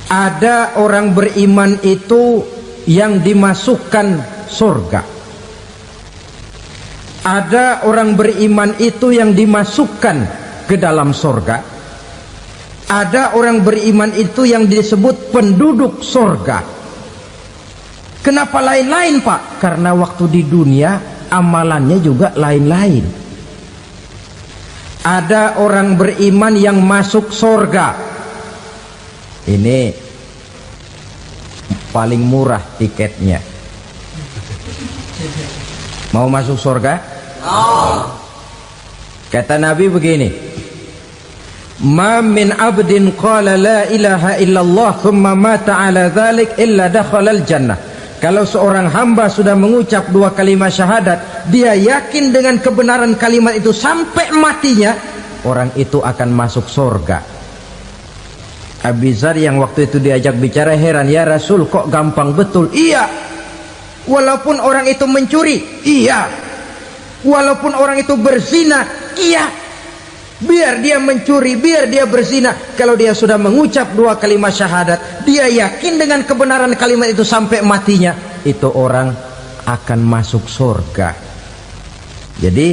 Ada orang beriman itu yang dimasukkan surga. Ada orang beriman itu yang dimasukkan ke dalam surga. Ada orang beriman itu yang disebut penduduk surga. Kenapa lain-lain, Pak? Karena waktu di dunia amalannya juga lain-lain. Ada orang beriman yang masuk surga. Ini paling murah tiketnya. Mau masuk surga? Kata Nabi begini, ma min abdin qala la ilaha illallah thumma mata ala dhalik illa dakhala al-jannah. Kalau seorang hamba sudah mengucap dua kalimat syahadat, dia yakin dengan kebenaran kalimat itu sampai matinya, orang itu akan masuk surga. Abi Dzar yang waktu itu diajak bicara heran, ya Rasul kok gampang betul? Iya, walaupun orang itu mencuri, iya, walaupun orang itu berzina, iya, biar dia mencuri, biar dia berzina, kalau dia sudah mengucap dua kalimat syahadat, dia yakin dengan kebenaran kalimat itu sampai matinya, itu orang akan masuk surga. Jadi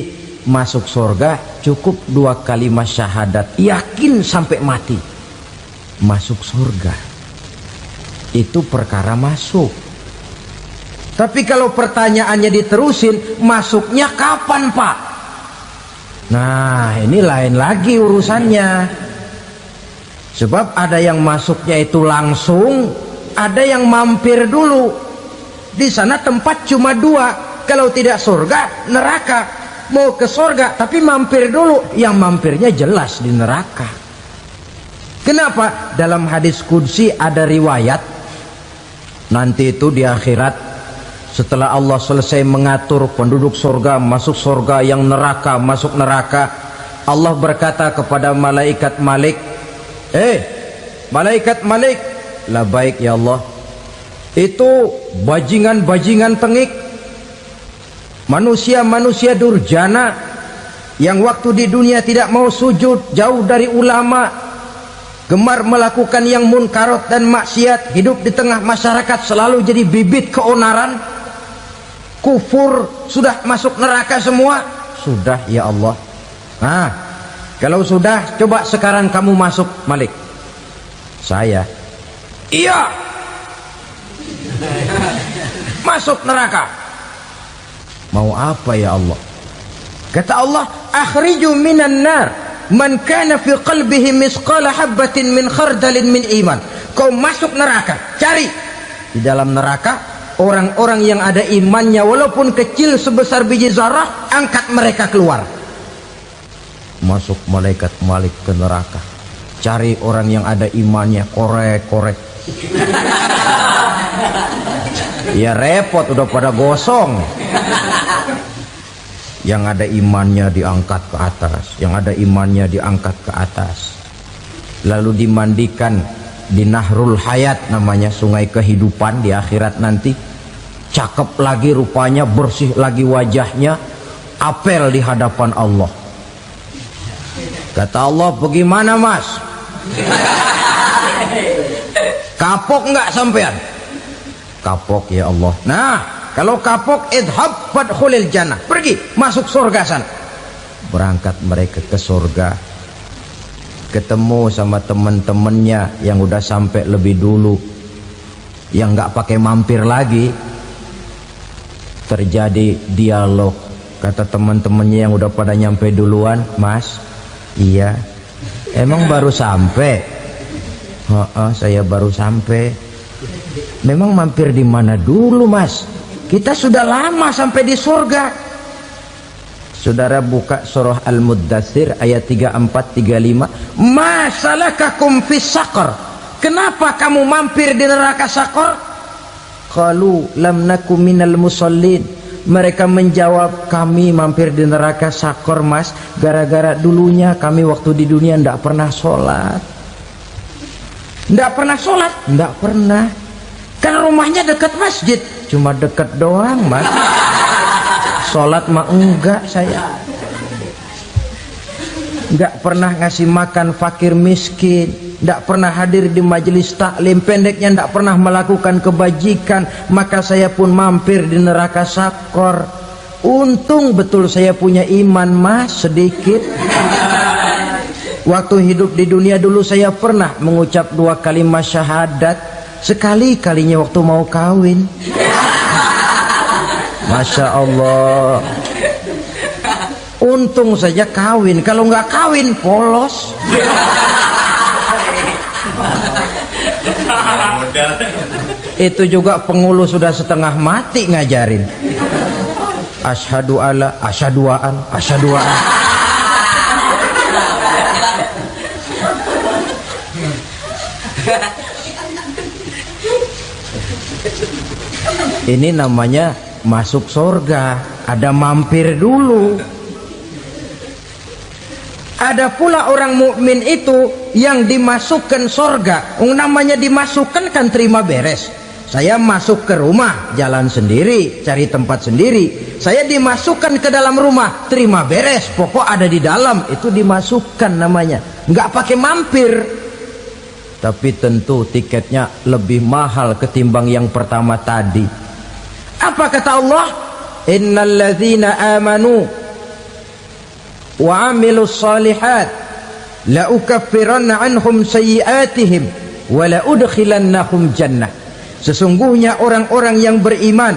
masuk surga cukup dua kalimat syahadat, yakin sampai mati, masuk surga. Itu perkara masuk. Tapi kalau pertanyaannya diterusin, masuknya kapan, Pak? Nah, ini lain lagi urusannya. Sebab ada yang masuknya itu langsung, ada yang mampir dulu. Di sana tempat cuma dua, kalau tidak surga, neraka. Mau ke surga tapi mampir dulu, yang mampirnya jelas di neraka. Kenapa? Dalam hadis qudsi ada riwayat, nanti itu di akhirat, setelah Allah selesai mengatur penduduk surga masuk surga, yang neraka masuk neraka, Allah berkata kepada malaikat Malik, malaikat Malik, labaik ya Allah, itu bajingan-bajingan tengik, manusia-manusia durjana yang waktu di dunia tidak mau sujud, jauh dari ulama, gemar melakukan yang munkarat dan maksiat, hidup di tengah masyarakat selalu jadi bibit keonaran, kufur, sudah masuk neraka semua. Sudah ya Allah. Nah, kalau sudah, coba sekarang kamu masuk, Malik. Saya, iya, masuk neraka. Mau apa ya Allah? Kata Allah, akhriju minan nar man kana fi qalbihi misqala habbatin min khardalin min iman. Kau masuk neraka, cari di dalam neraka orang-orang yang ada imannya walaupun kecil sebesar biji zarah, angkat mereka keluar. Masuk malaikat Malik ke neraka, cari orang yang ada imannya, korek-korek. Ya repot, udah pada gosong. Yang ada imannya diangkat ke atas, yang ada imannya diangkat ke atas, lalu dimandikan di Nahrul Hayat, namanya sungai kehidupan di akhirat nanti. Cakep lagi rupanya, bersih lagi wajahnya, apel di hadapan Allah. Kata Allah, bagaimana mas? Kapok nggak sampean? Kapok ya Allah. Nah, kalau kapok, idhab fadkhulil jannah, pergi masuk surga sana. Berangkat mereka ke surga, ketemu sama teman-temannya yang udah sampai lebih dulu, yang nggak pakai mampir lagi. Terjadi dialog. Kata teman-temannya yang udah pada nyampe duluan, mas, iya, emang baru sampai? Saya baru sampai. Memang mampir di mana dulu mas? Kita sudah lama sampai di surga. Saudara buka surah Al-Muddatsir ayat 34-35. Ma salakakum fis saqar? Kenapa kamu mampir di neraka Saqar? Qalu lam nakum minal musallin. Mereka menjawab, kami mampir di neraka Saqar mas, gara-gara dulunya kami waktu di dunia tidak pernah sholat. Tidak pernah sholat? Tidak pernah. Kan rumahnya dekat masjid, cuma dekat doang mas. Sholat mah enggak saya. nggak pernah ngasih makan fakir miskin, nggak pernah hadir di majelis taklim, pendeknya nggak pernah melakukan kebajikan, maka saya pun mampir di neraka sakor. Untung betul saya punya iman mas sedikit. Waktu hidup di dunia dulu saya pernah mengucap 2 kalimat syahadat, sekali-kalinya waktu mau kawin. Masya Allah. Untung saja kawin, kalau nggak kawin polos. Itu juga pengulu sudah setengah mati ngajarin. Asyhadu alla, asyaduaan, asyaduaan. Ini namanya masuk surga, ada mampir dulu. Ada pula orang mukmin itu yang dimasukkan surga. Namanya dimasukkan kan terima beres. Saya masuk ke rumah, jalan sendiri, cari tempat sendiri. Saya dimasukkan ke dalam rumah, terima beres, pokok ada di dalam, itu dimasukkan namanya. Nggak pakai mampir. Tapi tentu tiketnya lebih mahal ketimbang yang pertama tadi. Apa kata Allah? Innal ladzina amanu wa amilus salihat la ukaffiranna anhum sayyi'atihim wa la udkhilannahum jannah. Sesungguhnya orang-orang yang beriman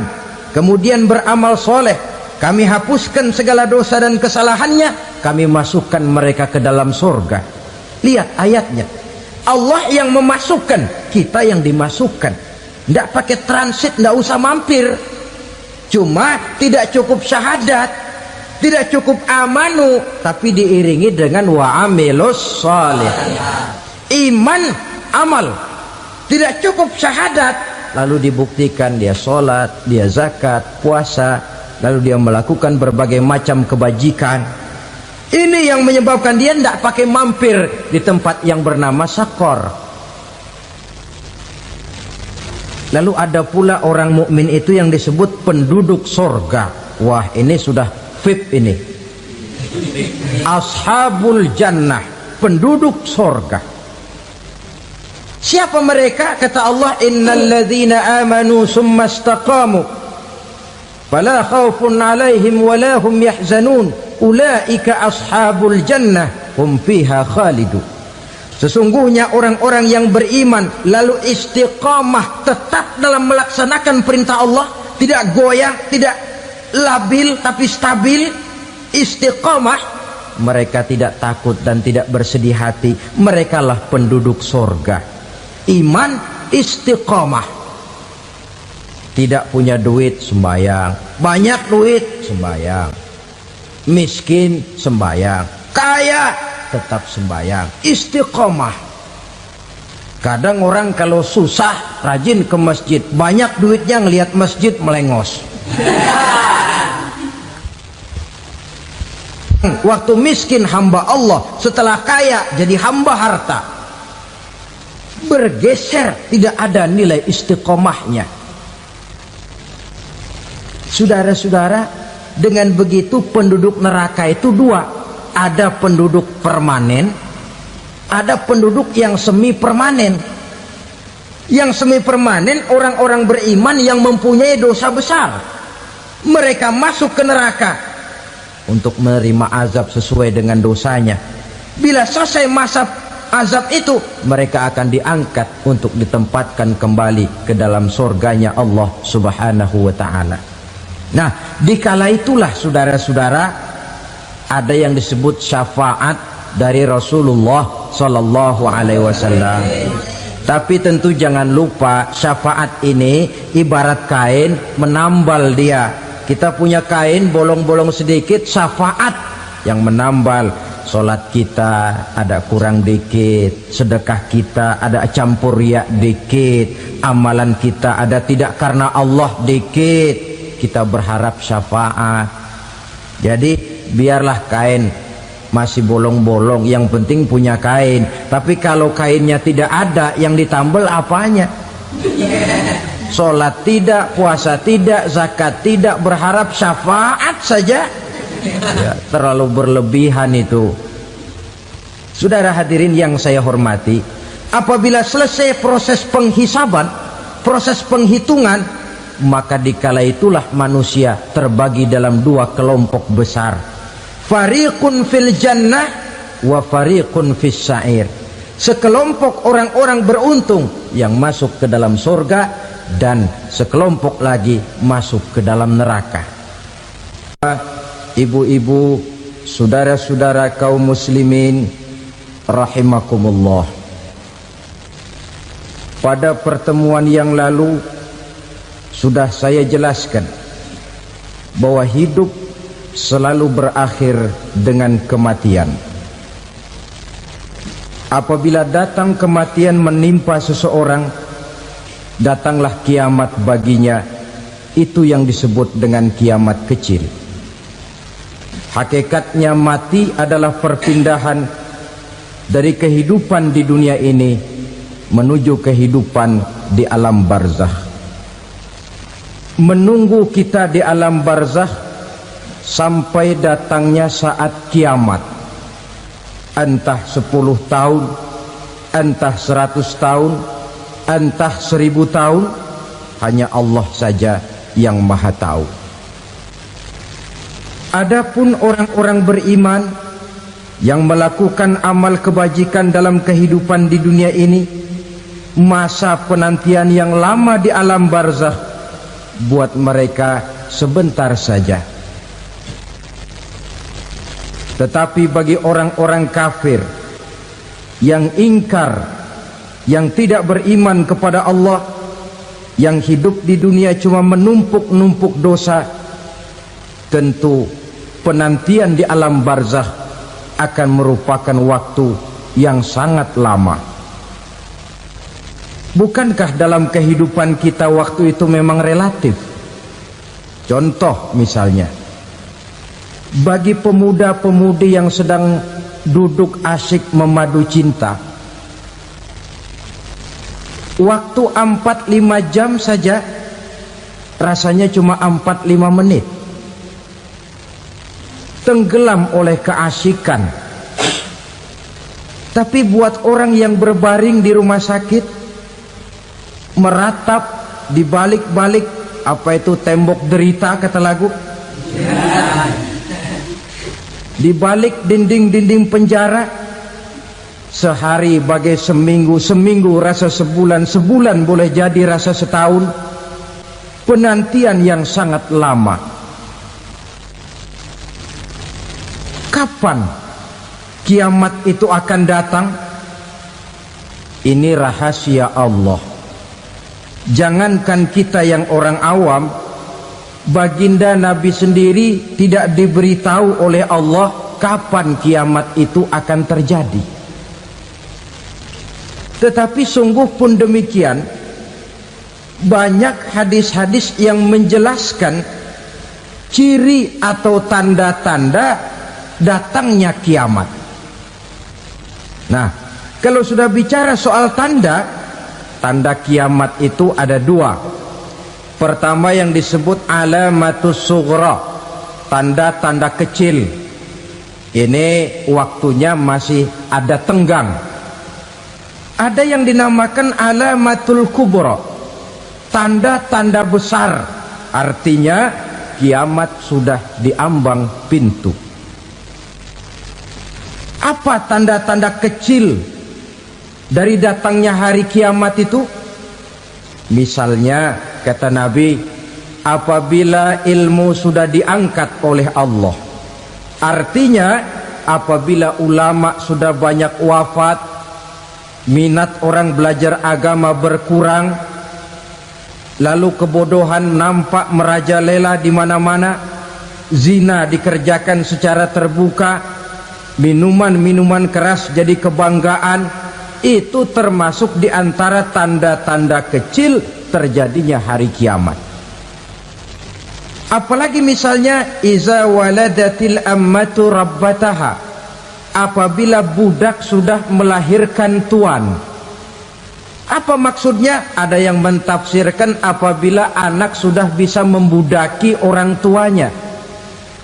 kemudian beramal soleh, kami hapuskan segala dosa dan kesalahannya, kami masukkan mereka ke dalam surga. Lihat ayatnya, Allah yang memasukkan, kita yang dimasukkan. Tidak pakai transit, tidak usah mampir. Cuma tidak cukup syahadat, tidak cukup amanu, tapi diiringi dengan wa'amilus salih. Iman, amal. Tidak cukup syahadat, lalu dibuktikan dia sholat, dia zakat, puasa, lalu dia melakukan berbagai macam kebajikan. Ini yang menyebabkan dia tidak pakai mampir di tempat yang bernama sakor. Lalu ada pula orang mukmin itu yang disebut penduduk sorga. Wah, ini sudah VIP ini. Ashabul jannah, penduduk sorga. Siapa mereka? Kata Allah, innal ladzina amanu summa istaqamu fala khaufun alaihim wala hum yahzanun ulaika ashabul jannah hum fiha khalidun. Sesungguhnya orang-orang yang beriman lalu istiqamah, tetap dalam melaksanakan perintah Allah, tidak goyang, tidak labil tapi stabil, istiqamah, mereka tidak takut dan tidak bersedih hati. Merekalah penduduk surga. Iman, istiqamah. Tidak punya duit, sembayang. Banyak duit, sembayang. Miskin, sembayang. Kaya, tetap sembayang. Istiqamah. Kadang orang kalau susah rajin ke masjid, banyak duitnya ngelihat masjid melengos. Waktu miskin hamba Allah, setelah kaya jadi hamba harta. Bergeser, tidak ada nilai istiqomahnya. Saudara-saudara, dengan begitu penduduk neraka itu dua. Ada penduduk permanen, ada penduduk yang semi permanen. Yang semi permanen orang-orang beriman yang mempunyai dosa besar. Mereka masuk ke neraka untuk menerima azab sesuai dengan dosanya. Bila selesai masa azab itu, mereka akan diangkat untuk ditempatkan kembali ke dalam surganya Allah Subhanahu wa ta'ala. Nah, dikala itulah saudara-saudara, ada yang disebut syafaat dari Rasulullah Sallallahu Alaihi Wasallam. Tapi tentu jangan lupa, syafaat ini ibarat kain menambal dia. Kita punya kain bolong-bolong sedikit, syafaat yang menambal. Solat kita ada kurang dikit, sedekah kita ada campur riak dikit, amalan kita ada tidak karena Allah dikit, kita berharap syafaat. Jadi biarlah kain masih bolong-bolong, yang penting punya kain. Tapi kalau kainnya tidak ada, yang ditambal apanya? Sholat tidak, puasa tidak, zakat tidak, berharap syafaat saja. Ya, terlalu berlebihan itu. Saudara hadirin yang saya hormati, apabila selesai proses penghisaban, proses penghitungan, maka dikala itulah manusia terbagi dalam dua kelompok besar. Fariqun fil jannah wa fariqun fis sa'ir. Sekelompok orang-orang beruntung yang masuk ke dalam surga, dan sekelompok lagi masuk ke dalam neraka. Ibu-ibu, saudara-saudara kaum muslimin rahimakumullah, pada pertemuan yang lalu sudah saya jelaskan bahwa hidup selalu berakhir dengan kematian. Apabila datang kematian menimpa seseorang, datanglah kiamat baginya. Itu yang disebut dengan kiamat kecil. Hakikatnya mati adalah perpindahan dari kehidupan di dunia ini menuju kehidupan di alam barzakh. Menunggu kita di alam barzakh sampai datangnya saat kiamat. Entah 10 tahun, entah 100 tahun, entah 1000 tahun, hanya Allah saja yang maha tahu. Adapun orang-orang beriman yang melakukan amal kebajikan dalam kehidupan di dunia ini, masa penantian yang lama di alam barzakh buat mereka sebentar saja. Tetapi bagi orang-orang kafir yang ingkar, yang tidak beriman kepada Allah, yang hidup di dunia cuma menumpuk-numpuk dosa, tentu penantian di alam barzakh akan merupakan waktu yang sangat lama. Bukankah dalam kehidupan kita waktu itu memang relatif? Contoh misalnya, bagi pemuda-pemudi yang sedang duduk asyik memadu cinta, waktu 4-5 jam saja rasanya cuma 4-5 menit. Tenggelam oleh keasikan. Tapi buat orang yang berbaring di rumah sakit, meratap di balik-balik apa itu tembok derita kata lagu, di balik dinding-dinding penjara, sehari bagai seminggu, seminggu rasa sebulan, sebulan boleh jadi rasa setahun. Penantian yang sangat lama. Kapan kiamat itu akan datang? Ini rahasia Allah. Jangankan kita yang orang awam, baginda Nabi sendiri tidak diberitahu oleh Allah kapan kiamat itu akan terjadi. Tetapi sungguh pun demikian, banyak hadis-hadis yang menjelaskan ciri atau tanda-tanda datangnya kiamat. Nah, kalau sudah bicara soal tanda, tanda kiamat itu ada dua. Pertama yang disebut alamatus sughra, tanda-tanda kecil. Ini waktunya masih ada tenggang. Ada yang dinamakan alamatul kubra, tanda-tanda besar. Artinya kiamat sudah diambang pintu. Apa tanda-tanda kecil dari datangnya hari kiamat itu? Misalnya kata Nabi, apabila ilmu sudah diangkat oleh Allah, artinya apabila ulama sudah banyak wafat, minat orang belajar agama berkurang, lalu kebodohan nampak merajalela di mana-mana, zina dikerjakan secara terbuka, minuman-minuman keras jadi kebanggaan, itu termasuk di antara tanda-tanda kecil terjadinya hari kiamat. Apalagi misalnya iza waladatil ammatu rabbataha, apabila budak sudah melahirkan tuan. Apa maksudnya? Ada yang mentafsirkan apabila anak sudah bisa membudaki orang tuanya.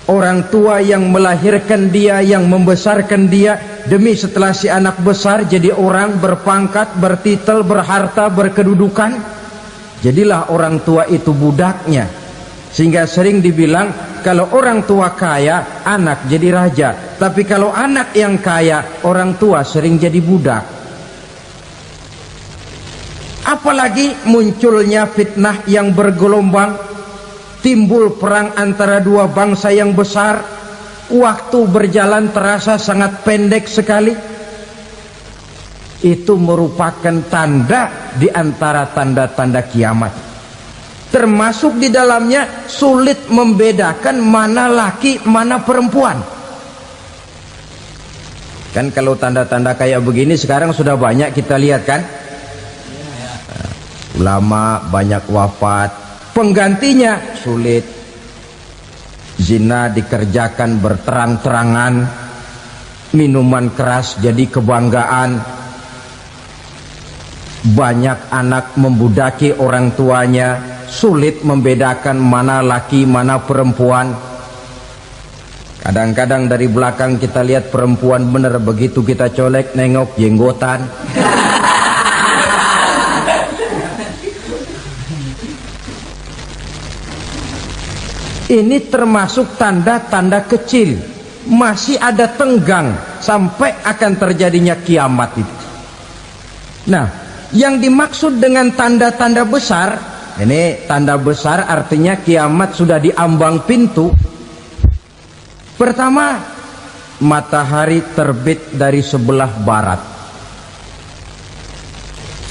Orang tua yang melahirkan dia, yang membesarkan dia, demi setelah si anak besar jadi orang berpangkat, bertitel, berharta, berkedudukan, jadilah orang tua itu budaknya. Sehingga sering dibilang kalau orang tua kaya, anak jadi raja. Tapi kalau anak yang kaya, orang tua sering jadi budak. Apalagi munculnya fitnah yang bergelombang, timbul perang antara dua bangsa yang besar, waktu berjalan terasa sangat pendek sekali. Itu merupakan tanda di antara tanda-tanda kiamat. Termasuk di dalamnya sulit membedakan mana laki, mana perempuan. Kan kalau tanda-tanda kayak begini sekarang sudah banyak kita lihat kan. Ulama banyak wafat, penggantinya sulit. Zina dikerjakan berterang-terangan, minuman keras jadi kebanggaan, banyak anak membudaki orang tuanya, sulit membedakan mana laki mana perempuan. Kadang-kadang dari belakang kita lihat perempuan bener, begitu kita colek nengok jenggotan. Ini termasuk tanda-tanda kecil, masih ada tenggang sampai akan terjadinya kiamat itu. Nah, yang dimaksud dengan tanda-tanda besar, ini tanda besar artinya kiamat sudah diambang pintu. Pertama, matahari terbit dari sebelah barat.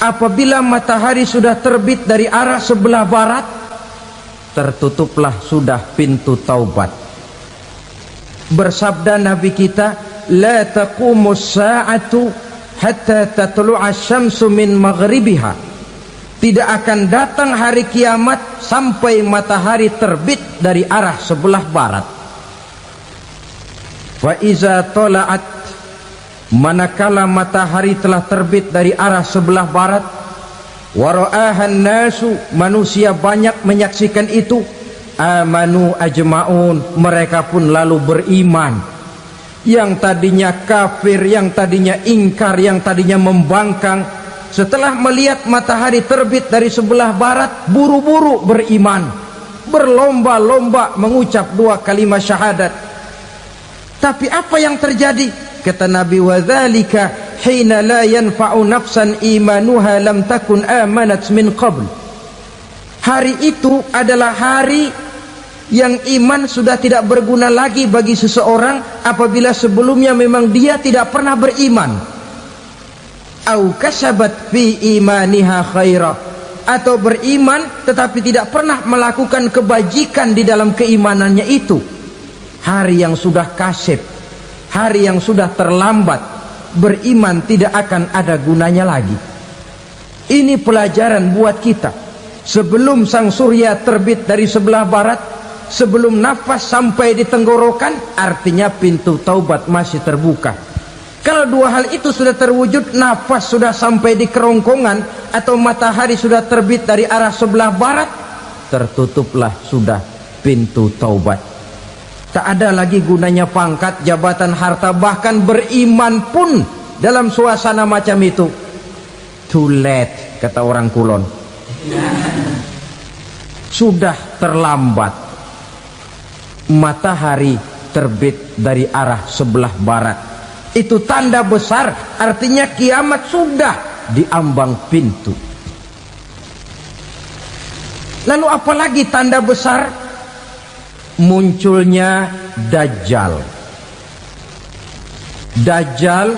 Apabila matahari sudah terbit dari arah sebelah barat, tertutuplah sudah pintu taubat. Bersabda Nabi kita, la taqumus sa'atu hatta tatlu'a syamsu min maghribiha. Tidak akan datang hari kiamat sampai matahari terbit dari arah sebelah barat. Wa iza tala'at, manakala matahari telah terbit dari arah sebelah barat, wara'ahan nasu, manusia banyak menyaksikan itu, amanu ajma'un, mereka pun lalu beriman. Yang tadinya kafir, yang tadinya ingkar, yang tadinya membangkang, setelah melihat matahari terbit dari sebelah barat, buru-buru beriman, berlomba-lomba mengucap dua kalimat syahadat. Tapi apa yang terjadi? Kata Nabi, wadzalika hina la yanfa'u nafsan imanuha lam takun amanat min qabl. Hari itu adalah hari yang iman sudah tidak berguna lagi bagi seseorang apabila sebelumnya memang dia tidak pernah beriman. Au kasabat fi imaniha khaira, atau beriman tetapi tidak pernah melakukan kebajikan di dalam keimanannya itu. Hari yang sudah kasib, hari yang sudah terlambat, beriman tidak akan ada gunanya lagi. Ini pelajaran buat kita. Sebelum sang surya terbit dari sebelah barat, sebelum nafas sampai di tenggorokan, artinya pintu taubat masih terbuka. Kalau dua hal itu sudah terwujud, nafas sudah sampai di kerongkongan atau matahari sudah terbit dari arah sebelah barat, tertutuplah sudah pintu taubat. Tak ada lagi gunanya pangkat, jabatan, harta, bahkan beriman pun dalam suasana macam itu too late, kata orang Kulon. Sudah terlambat. Matahari terbit dari arah sebelah barat, itu tanda besar, artinya kiamat sudah diambang pintu. Lalu apalagi tanda besar? Munculnya Dajjal. Dajjal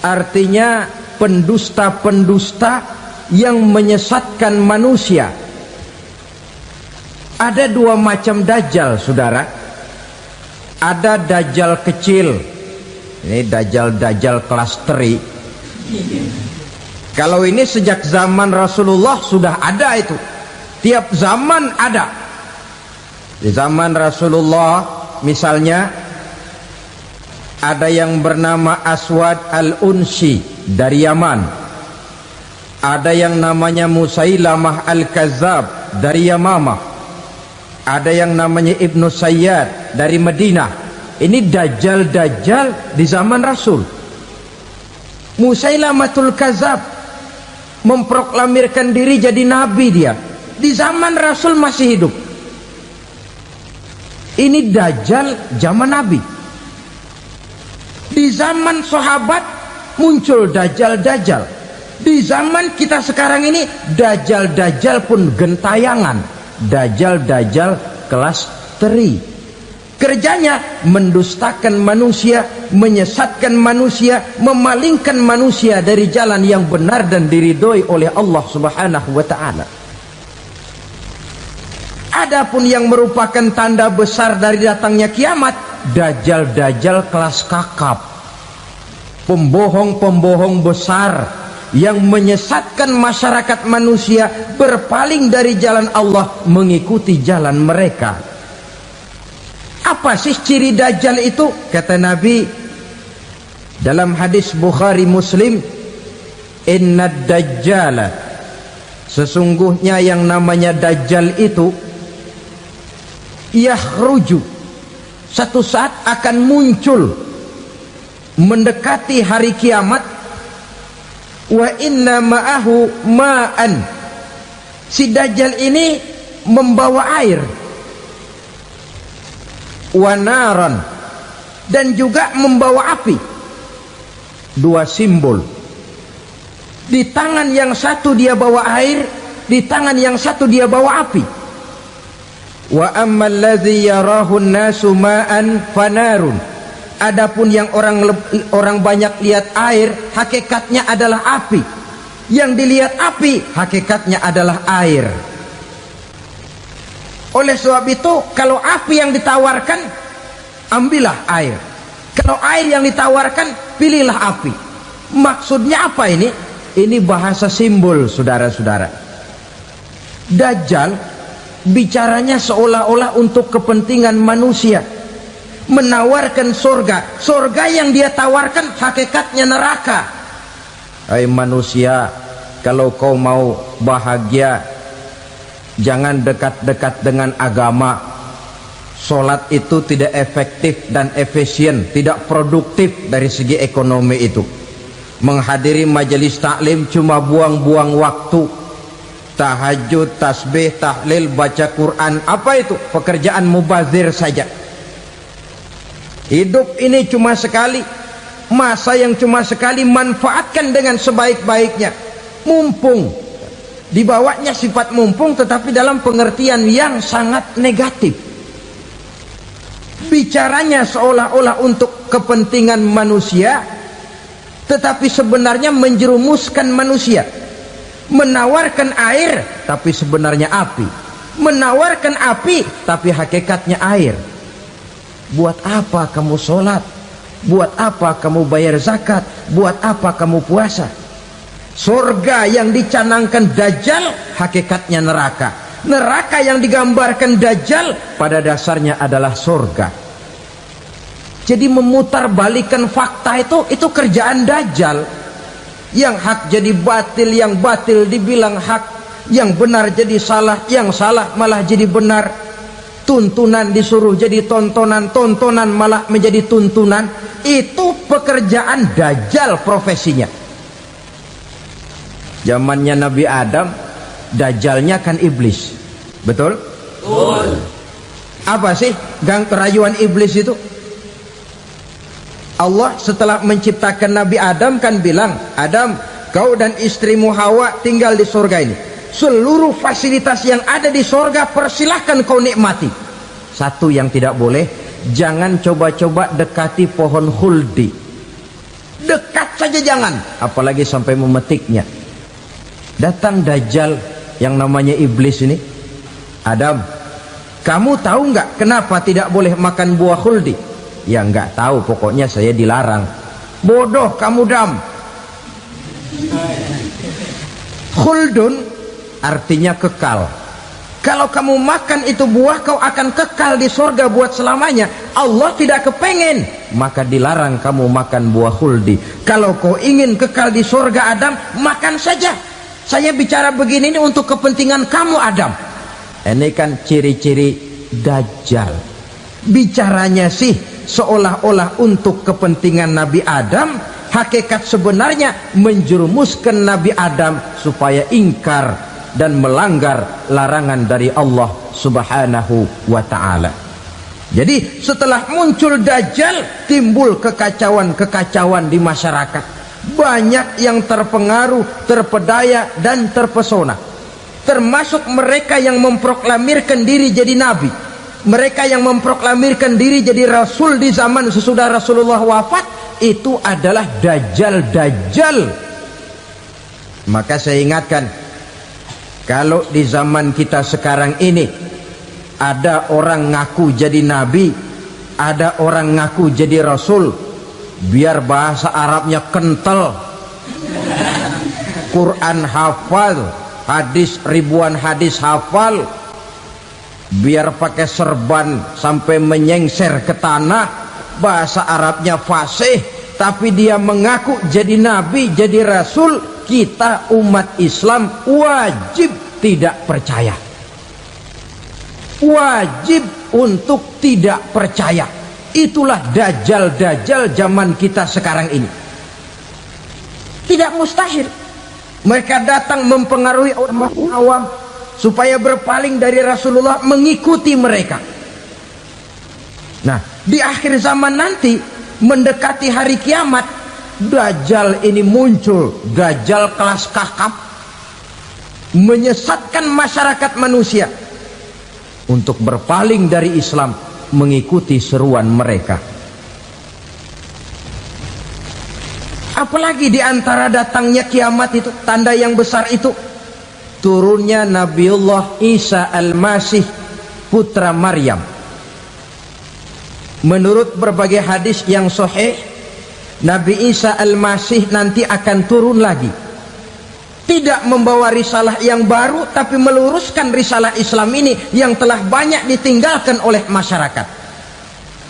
artinya pendusta-pendusta yang menyesatkan manusia. Ada dua macam Dajjal, saudara. Ada Dajjal kecil, ini Dajjal kelas teri. Kalau ini sejak zaman Rasulullah sudah ada itu. Tiap zaman ada. Di zaman Rasulullah misalnya ada yang bernama Aswad al-Unsi dari Yaman, ada yang namanya Musailamah al-Kazzab dari Yamamah, Ada yang namanya Ibnu Sayyad dari Madinah. Ini dajjal-dajjal di zaman Rasul. Musailamatul Kadzab memproklamirkan diri jadi nabi dia. Di zaman Rasul masih hidup. Ini dajjal zaman Nabi. Di zaman sahabat muncul dajjal-dajjal. Di zaman kita sekarang ini dajjal-dajjal pun gentayangan. Dajjal-dajjal kelas teri. Kerjanya mendustakan manusia, menyesatkan manusia, memalingkan manusia dari jalan yang benar dan diridhoi oleh Allah Subhanahu wa taala. Adapun yang merupakan tanda besar dari datangnya kiamat, dajjal-dajjal kelas kakap. Pembohong-pembohong besar yang menyesatkan masyarakat manusia berpaling dari jalan Allah mengikuti jalan mereka. Apa sih ciri dajjal itu? Kata Nabi dalam hadis Bukhari Muslim, "Inna dajjala", sesungguhnya yang namanya dajjal itu yakhruju, satu saat akan muncul mendekati hari kiamat. Wa inna ma'ahu ma'an, si dajjal ini membawa air. Wa naran, dan juga membawa api. Dua simbol. Di tangan yang satu dia bawa air, di tangan yang satu dia bawa api. Wa ammal ladzi yarahu an-nasu ma'an fanarun, adapun yang orang banyak lihat air, hakikatnya adalah api. Yang dilihat api, hakikatnya adalah air. Oleh sebab itu, kalau api yang ditawarkan, ambillah air. Kalau air yang ditawarkan, pilihlah api. Maksudnya apa ini? Ini bahasa simbol, saudara-saudara. Dajjal bicaranya seolah-olah untuk kepentingan manusia, menawarkan surga. Surga yang dia tawarkan hakikatnya neraka. Hai manusia, kalau kau mau bahagia, jangan dekat-dekat dengan agama. Sholat itu tidak efektif dan efisien, tidak produktif dari segi ekonomi itu. Menghadiri majelis taklim cuma buang-buang waktu. Tahajud, tasbih, tahlil, baca Quran, apa itu? Pekerjaan mubazir saja. Hidup ini cuma sekali, masa yang cuma sekali, manfaatkan dengan sebaik-baiknya. Mumpung, dibawanya sifat mumpung, tetapi dalam pengertian yang sangat negatif. Bicaranya seolah-olah untuk kepentingan manusia, tetapi sebenarnya menjerumuskan manusia. Menawarkan air, tapi sebenarnya api. Menawarkan api, tapi hakikatnya air. Buat apa kamu sholat? Buat apa kamu bayar zakat? Buat apa kamu puasa? Surga yang dicanangkan dajjal, hakikatnya neraka. Neraka yang digambarkan dajjal, pada dasarnya adalah surga. Jadi memutarbalikan fakta itu kerjaan dajjal. Yang hak jadi batil, yang batil dibilang hak, yang benar jadi salah, yang salah malah jadi benar. Tuntunan disuruh jadi tontonan, tontonan malah menjadi tuntunan. Itu pekerjaan dajjal profesinya. Zamannya Nabi Adam, dajjalnya kan iblis. Betul? Betul. Apa sih gang kerayuan iblis itu? Allah setelah menciptakan Nabi Adam kan bilang, Adam, kau dan istrimu Hawa tinggal di surga ini. Seluruh fasilitas yang ada di surga persilahkan kau nikmati. Satu yang tidak boleh, jangan coba-coba dekati pohon khuldi. Dekat saja jangan, apalagi sampai memetiknya. Datang dajjal yang namanya iblis ini. Adam, kamu tahu nggak kenapa tidak boleh makan buah khuldi? Ya nggak tahu, pokoknya saya dilarang. Bodoh kamu Dam. Khuldun artinya kekal. Kalau kamu makan itu buah, kau akan kekal di surga buat selamanya. Allah tidak kepengen, maka dilarang kamu makan buah khuldi. Kalau kau ingin kekal di surga Adam, makan saja. Saya bicara begini ini untuk kepentingan kamu Adam. Ini kan ciri-ciri Dajjal. Bicaranya sih seolah-olah untuk kepentingan Nabi Adam, hakikat sebenarnya menjerumuskan Nabi Adam supaya ingkar dan melanggar larangan dari Allah Subhanahu wa ta'ala. Jadi setelah muncul Dajjal, timbul kekacauan-kekacauan di masyarakat. Banyak yang terpengaruh, terpedaya dan terpesona, termasuk mereka yang memproklamirkan diri jadi nabi, mereka yang memproklamirkan diri jadi rasul di zaman sesudah Rasulullah wafat. Itu adalah Dajjal. Maka saya ingatkan, kalau di zaman kita sekarang ini ada orang ngaku jadi nabi, ada orang ngaku jadi rasul, biar bahasa Arabnya kental, Quran hafal, hadis ribuan hadis hafal, biar pakai serban sampai menyengser ke tanah, bahasa Arabnya fasih, tapi dia mengaku jadi nabi, jadi rasul, kita umat Islam wajib tidak percaya. Wajib untuk tidak percaya. Itulah dajjal zaman kita sekarang ini. Tidak mustahil mereka datang mempengaruhi orang awam supaya berpaling dari Rasulullah, mengikuti mereka. Nah, di akhir zaman nanti, mendekati hari kiamat, dajjal ini muncul. Dajjal kelas kakap, menyesatkan masyarakat manusia untuk berpaling dari Islam, mengikuti seruan mereka. Apalagi di antara datangnya kiamat itu, tanda yang besar itu, turunnya Nabiullah Isa Al-Masih, putra Maryam. Menurut berbagai hadis yang sahih, Nabi Isa Al-Masih nanti akan turun lagi, tidak membawa risalah yang baru, tapi meluruskan risalah Islam ini yang telah banyak ditinggalkan oleh masyarakat.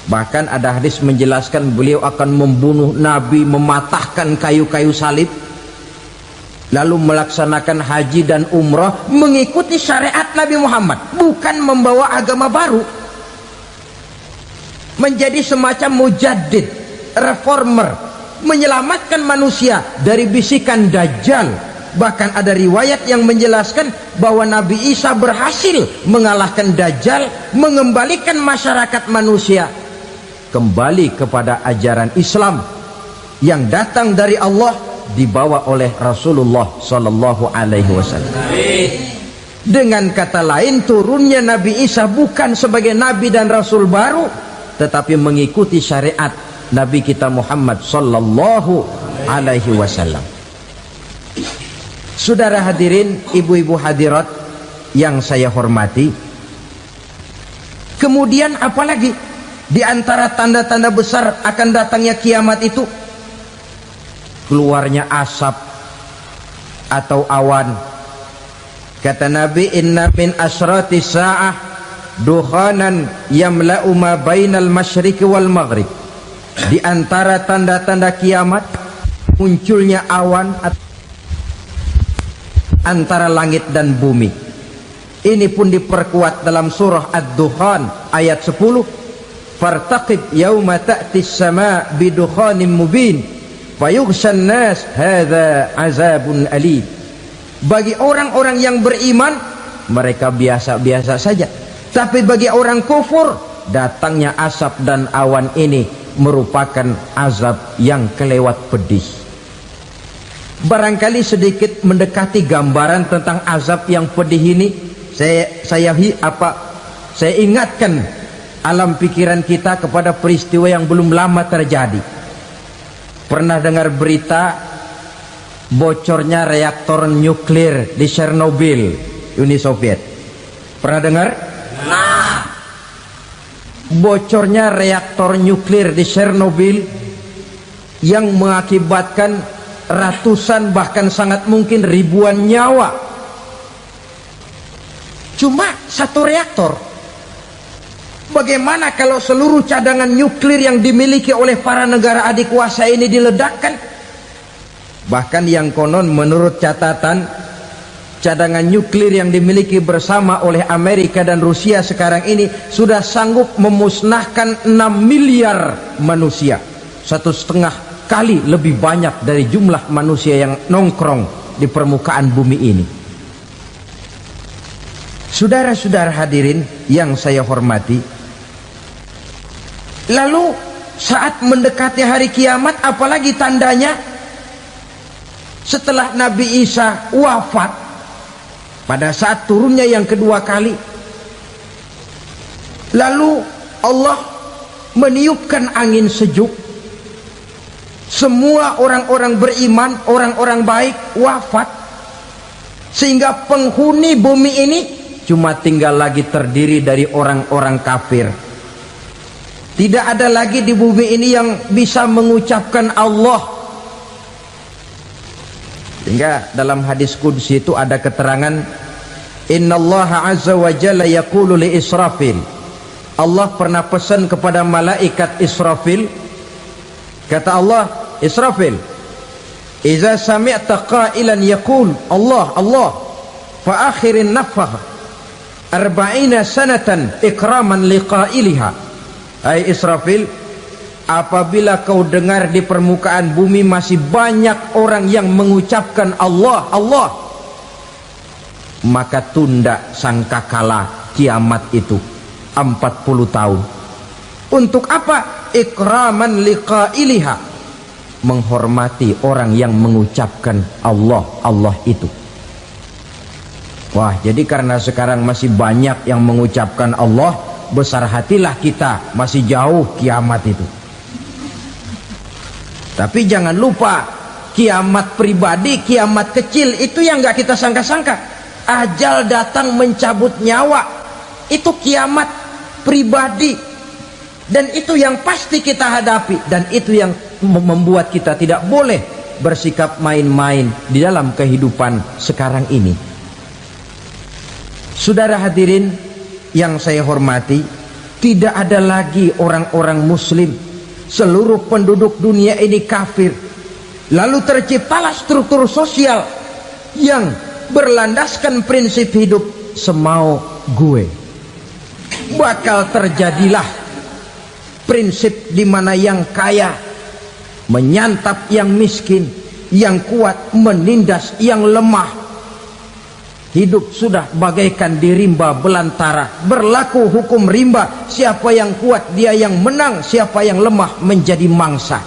Bahkan ada hadis menjelaskan beliau akan membunuh Nabi, mematahkan kayu-kayu salib, lalu melaksanakan haji dan umrah mengikuti syariat Nabi Muhammad, bukan membawa agama baru. Menjadi semacam mujaddid, reformer, menyelamatkan manusia dari bisikan Dajjal. Bahkan ada riwayat yang menjelaskan bahwa Nabi Isa berhasil mengalahkan Dajjal, mengembalikan masyarakat manusia kembali kepada ajaran Islam yang datang dari Allah, dibawa oleh Rasulullah Sallallahu Alaihi Wasallam. Dengan kata lain, turunnya Nabi Isa bukan sebagai Nabi dan Rasul baru, tetapi mengikuti syariat Nabi kita Muhammad Sallallahu Alaihi Wasallam. Saudara hadirin, ibu-ibu hadirat yang saya hormati, kemudian apalagi di antara tanda-tanda besar akan datangnya kiamat itu? Keluarnya asap atau awan. Kata Nabi, inna min asyrati sa'ah dukhanan yamla'u ma bainal masyriqi wal maghrib. Di antara tanda-tanda kiamat, munculnya awan antara langit dan bumi. Ini pun diperkuat dalam surah Ad-Dukhan ayat 10, fartaqib yauma ta'tis sama bidukhanin mubin fayughshan nas hadza azabun alim. Bagi orang-orang yang beriman, mereka biasa-biasa saja, tapi bagi orang kufur, datangnya asap dan awan ini merupakan azab yang kelewat pedih. Barangkali sedikit mendekati gambaran tentang azab yang pedih ini, saya ingatkan alam pikiran kita kepada peristiwa yang belum lama terjadi. Pernah dengar berita bocornya reaktor nuklir di Chernobyl, Uni Soviet? Pernah dengar? Nah, bocornya reaktor nuklir di Chernobyl yang mengakibatkan ratusan bahkan sangat mungkin ribuan nyawa. Cuma satu reaktor. Bagaimana kalau seluruh cadangan nuklir yang dimiliki oleh para negara adik kuasa ini diledakkan? Bahkan yang konon menurut catatan cadangan nuklir yang dimiliki bersama oleh Amerika dan Rusia sekarang ini sudah sanggup memusnahkan 6 miliar manusia, 1,5 kali lebih banyak dari jumlah manusia yang nongkrong di permukaan bumi ini. Saudara-saudara hadirin yang saya hormati, lalu saat mendekati hari kiamat, apalagi tandanya setelah Nabi Isa wafat, pada saat turunnya yang kedua kali, lalu Allah meniupkan angin sejuk, semua orang-orang beriman, orang-orang baik wafat, sehingga penghuni bumi ini cuma tinggal lagi terdiri dari orang-orang kafir. Tidak ada lagi di bumi ini yang bisa mengucapkan Allah. Sehingga dalam hadis qudsi itu ada keterangan, innallaha azza wa jalla yaqulu li Israfil, Allah pernah pesan kepada malaikat Israfil, kata Allah, Israfil, idza sami'ta qailan yaqul Allah Allah fa akhirin nafakh 40 sanatan ikraman liqailiha. Hai Israfil, apabila kau dengar di permukaan bumi masih banyak orang yang mengucapkan Allah Allah, maka tunda sangkakala kiamat itu 40 tahun. Untuk apa? Ikraman liqailiha, menghormati orang yang mengucapkan Allah Allah itu. Wah, jadi karena sekarang masih banyak yang mengucapkan Allah, besar hatilah kita, masih jauh kiamat itu. Tapi jangan lupa, kiamat pribadi, kiamat kecil itu yang gak kita sangka-sangka. Ajal datang mencabut nyawa, itu kiamat pribadi, dan itu yang pasti kita hadapi, dan itu yang membuat kita tidak boleh bersikap main-main di dalam kehidupan sekarang ini. Saudara hadirin yang saya hormati, tidak ada lagi orang-orang muslim, seluruh penduduk dunia ini kafir. Lalu terciptalah struktur sosial yang berlandaskan prinsip hidup semau gue. Bakal terjadilah prinsip di mana yang kaya menyantap yang miskin, yang kuat menindas yang lemah. Hidup sudah bagaikan di rimba belantara, berlaku hukum rimba, siapa yang kuat dia yang menang, siapa yang lemah menjadi mangsa.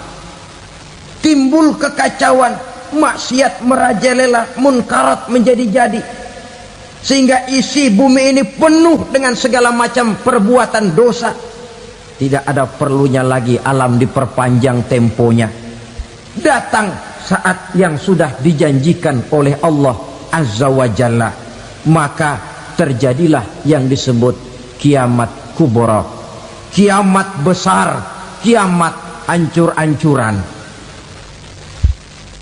Timbul kekacauan, maksiat merajalela, munkarat menjadi-jadi, sehingga isi bumi ini penuh dengan segala macam perbuatan dosa. Tidak ada perlunya lagi alam diperpanjang temponya. Datang saat yang sudah dijanjikan oleh Allah Azza wa Jalla, maka terjadilah yang disebut kiamat kubra, kiamat besar, kiamat ancur-ancuran.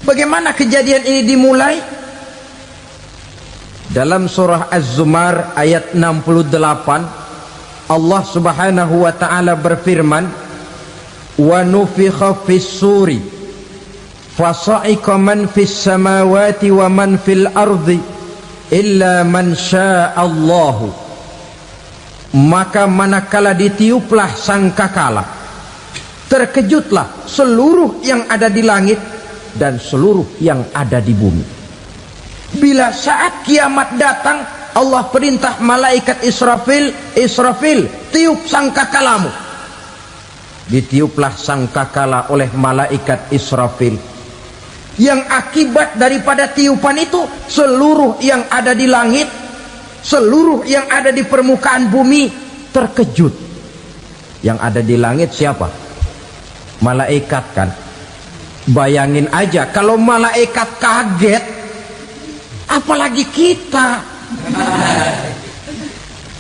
Bagaimana kejadian ini dimulai? Dalam surah Az-Zumar ayat 68, Allah Subhanahu wa taala berfirman, wa nufikha fis suri fasa'iqa man fis samawati wa man fil ardi illa man sya'allahu. Maka manakala ditiuplah sangkakala, terkejutlah seluruh yang ada di langit dan seluruh yang ada di bumi. Bila saat kiamat datang, Allah perintah malaikat Israfil, Israfil, tiup sangkakalamu. Ditiuplah sangkakala oleh malaikat Israfil. Yang akibat daripada tiupan itu, seluruh yang ada di langit, seluruh yang ada di permukaan bumi terkejut. Yang ada di langit siapa? Malaikat kan. Bayangin aja kalau malaikat kaget, apalagi kita.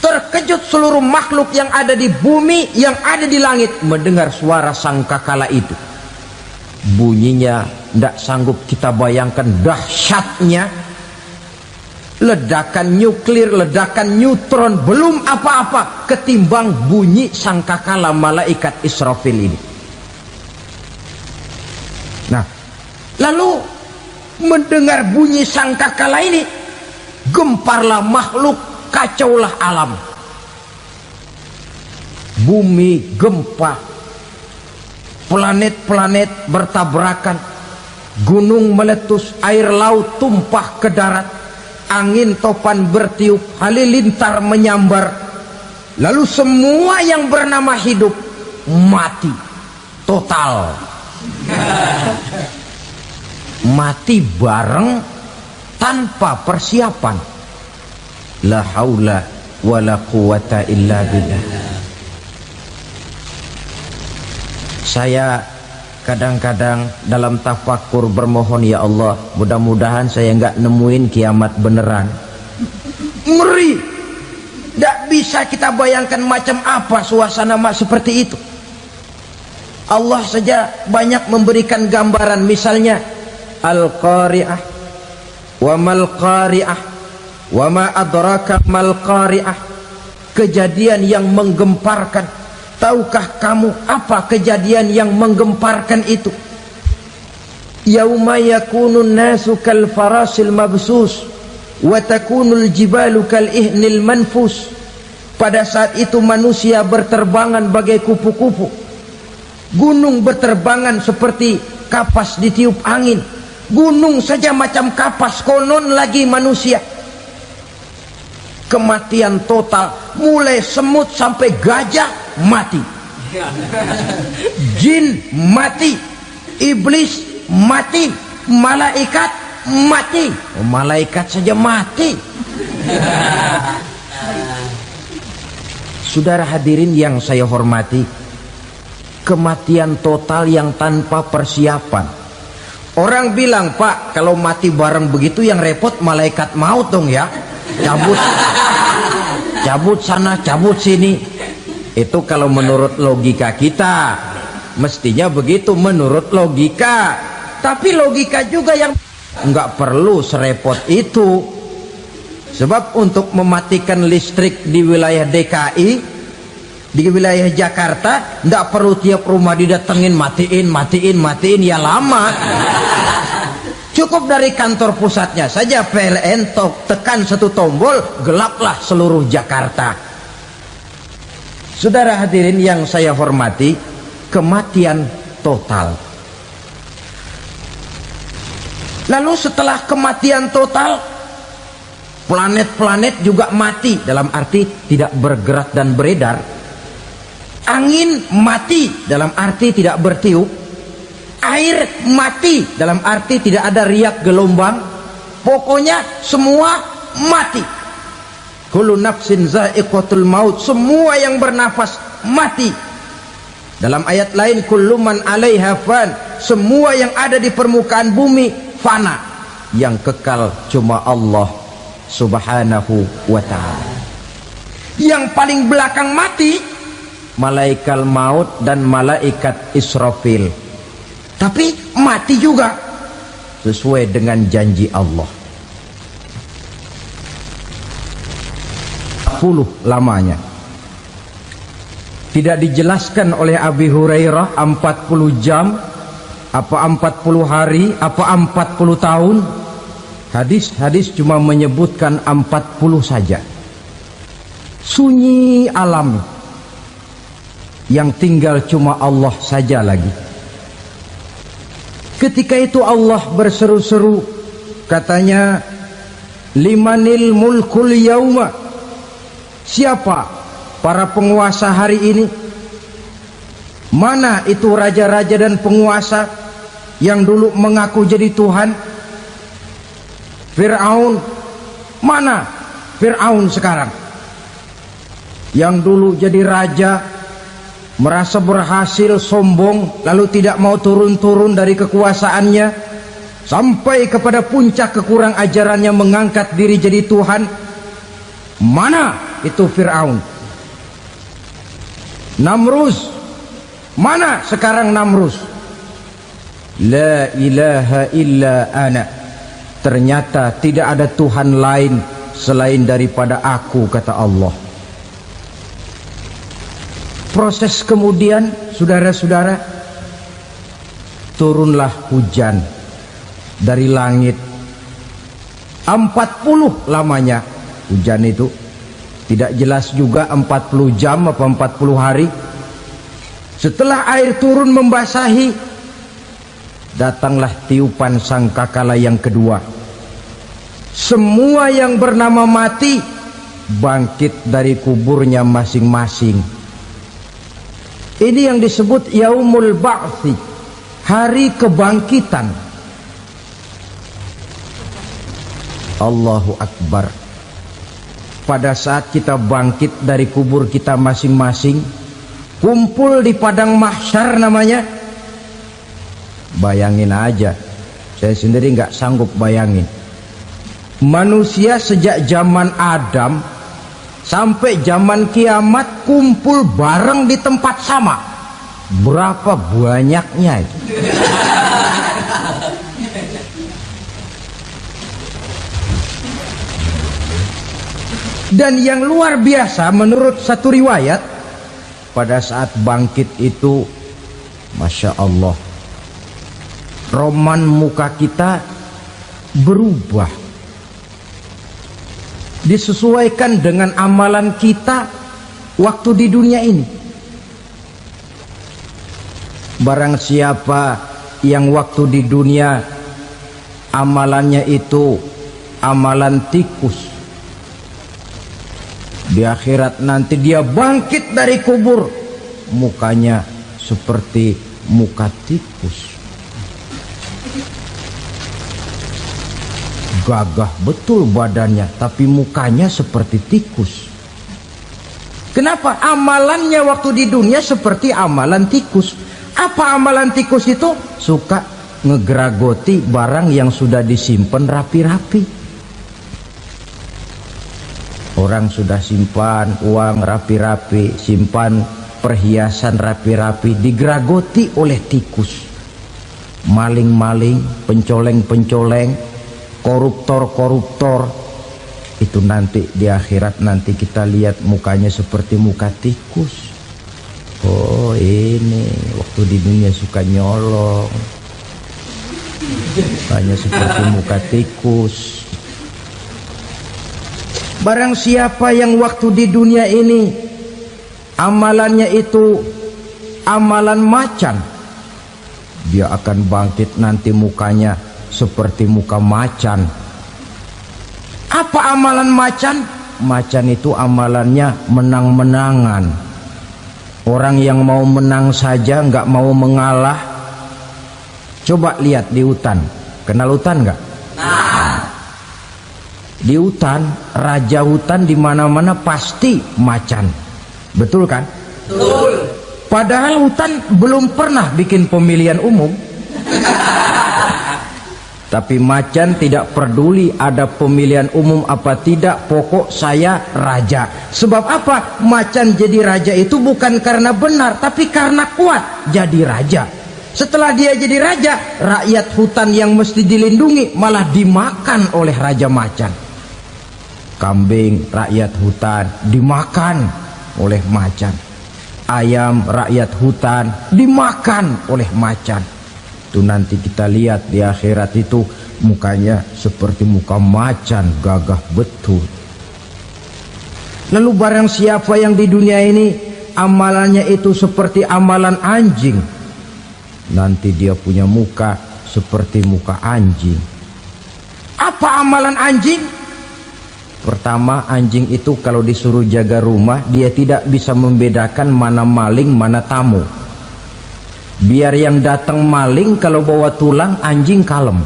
Terkejut seluruh makhluk yang ada di bumi, yang ada di langit mendengar suara sangkakala itu. Bunyinya tidak sanggup kita bayangkan dahsyatnya. Ledakan nuklir, ledakan neutron, belum apa-apa ketimbang bunyi sangkakala malaikat Israfil ini. Nah, lalu mendengar bunyi sangkakala ini, gemparlah makhluk, kacaulah alam. Bumi gempa, planet-planet bertabrakan, gunung meletus, air laut tumpah ke darat, angin topan bertiup, halilintar menyambar, lalu semua yang bernama hidup mati total. Mati bareng tanpa persiapan. La haula wala quwata illa billah. Saya kadang-kadang dalam tafakur bermohon, ya Allah, mudah-mudahan saya enggak nemuin kiamat beneran. Ngeri. Tidak bisa kita bayangkan macam apa suasana seperti itu. Allah saja banyak memberikan gambaran, misalnya Al-Qari'ah, wa mal qari'ah, wa ma adraka mal qari'ah. Kejadian yang menggemparkan. Tahukah kamu apa kejadian yang menggemparkan itu? Yauma yakunun nasu kal farasil mabsus wa takunul jibalu kal ihnil manfus. Pada saat itu manusia berterbangan bagai kupu-kupu, gunung berterbangan seperti kapas ditiup angin. Gunung saja macam kapas, konon lagi manusia. Kematian total, mulai semut sampai gajah mati, jin mati, iblis mati, malaikat mati. Malaikat saja mati. Saudara hadirin yang saya hormati, kematian total yang tanpa persiapan. Orang bilang, Pak, kalau mati bareng begitu yang repot malaikat maut dong ya, cabut sana, cabut sini. Itu kalau menurut logika kita, mestinya begitu menurut logika. Tapi logika juga yang nggak perlu serepot itu. Sebab untuk mematikan listrik di wilayah DKI, di wilayah Jakarta, nggak perlu tiap rumah didatengin, matiin, ya lama. Cukup dari kantor pusatnya saja PLN, tekan satu tombol, gelaplah seluruh Jakarta. Saudara hadirin yang saya hormati, kematian total. Lalu setelah kematian total, planet-planet juga mati, dalam arti tidak bergerak dan beredar. Angin mati, dalam arti tidak bertiup. Air mati, dalam arti tidak ada riak gelombang. Pokoknya semua mati. Kullu nafsin za'iqatul maut, semua yang bernafas mati. Dalam ayat lain, kullu man 'alaiha fan, semua yang ada di permukaan bumi fana. Yang kekal cuma Allah Subhanahu wa ta'ala. Yang paling belakang mati malaikat maut dan malaikat Israfil. Tapi mati juga sesuai dengan janji Allah. 10 lamanya. Tidak dijelaskan oleh Abi Hurairah 40 jam, apa 40 hari, apa 40 tahun. Hadis-hadis cuma menyebutkan 40 saja. Sunyi alam, yang tinggal cuma Allah saja lagi. Ketika itu Allah berseru-seru, katanya, limanil mulkul yauma, siapa para penguasa hari ini? Mana itu raja-raja dan penguasa yang dulu mengaku jadi Tuhan? Fir'aun, mana Fir'aun sekarang? Yang dulu jadi raja, merasa berhasil, sombong, lalu tidak mau turun-turun dari kekuasaannya, sampai kepada puncak kekurang ajarannya mengangkat diri jadi Tuhan. Mana itu Fir'aun? Namrus, mana sekarang Namrus? La ilaha illa ana, ternyata tidak ada Tuhan lain selain daripada aku, kata Allah. Proses kemudian, saudara-saudara, turunlah hujan dari langit, 40 lamanya hujan itu. Tidak jelas juga 40 jam apa 40 hari. Setelah air turun membasahi, datanglah tiupan sangkakala yang kedua. Semua yang bernama mati bangkit dari kuburnya masing-masing. Ini yang disebut Yaumul Ba'thi, hari kebangkitan. Allahu Akbar. Pada saat kita bangkit dari kubur kita masing-masing, kumpul di padang mahsyar namanya. Bayangin aja, saya sendiri nggak sanggup bayangin. Manusia sejak zaman Adam sampai zaman kiamat kumpul bareng di tempat sama. Berapa banyaknya itu? Dan yang luar biasa menurut satu riwayat, pada saat bangkit itu, Masya Allah, roman muka kita berubah, disesuaikan dengan amalan kita waktu di dunia ini. Barang siapa yang waktu di dunia amalannya itu amalan tikus, di akhirat nanti dia bangkit dari kubur, mukanya seperti muka tikus. Gagah betul badannya, tapi mukanya seperti tikus. Kenapa? Amalannya waktu di dunia seperti amalan tikus. Apa amalan tikus itu? Suka ngegeragoti barang yang sudah disimpan rapi-rapi. Orang sudah simpan uang rapi-rapi, simpan perhiasan rapi-rapi, digeragoti oleh tikus. Maling-maling, pencoleng-pencoleng, koruptor-koruptor, itu nanti di akhirat nanti kita lihat mukanya seperti muka tikus. Oh, ini waktu di dunia suka nyolong, mukanya seperti muka tikus. Barang siapa yang waktu di dunia ini amalannya itu amalan macan, dia akan bangkit nanti mukanya seperti muka macan. Apa amalan macan? Macan itu amalannya menang-menangan. Orang yang mau menang saja nggak mau mengalah. Coba lihat di hutan, kenal hutan nggak? Di hutan, raja hutan di mana-mana pasti macan, betul kan? Betul. Padahal hutan belum pernah bikin pemilihan umum. Tapi macan tidak peduli ada pemilihan umum apa tidak, pokok saya raja. Sebab apa? Macan jadi raja itu bukan karena benar, tapi karena kuat jadi raja. Setelah dia jadi raja, rakyat hutan yang mesti dilindungi malah dimakan oleh raja macan. Kambing rakyat hutan dimakan oleh macan. Ayam rakyat hutan dimakan oleh macan. Itu nanti kita lihat di akhirat itu mukanya seperti muka macan, gagah betul. Lalu barang siapa yang di dunia ini amalannya itu seperti amalan anjing, nanti dia punya muka seperti muka anjing. Apa amalan anjing? Pertama, anjing itu kalau disuruh jaga rumah, dia tidak bisa membedakan mana maling, mana tamu. Biar yang datang maling, kalau bawa tulang, anjing kalem.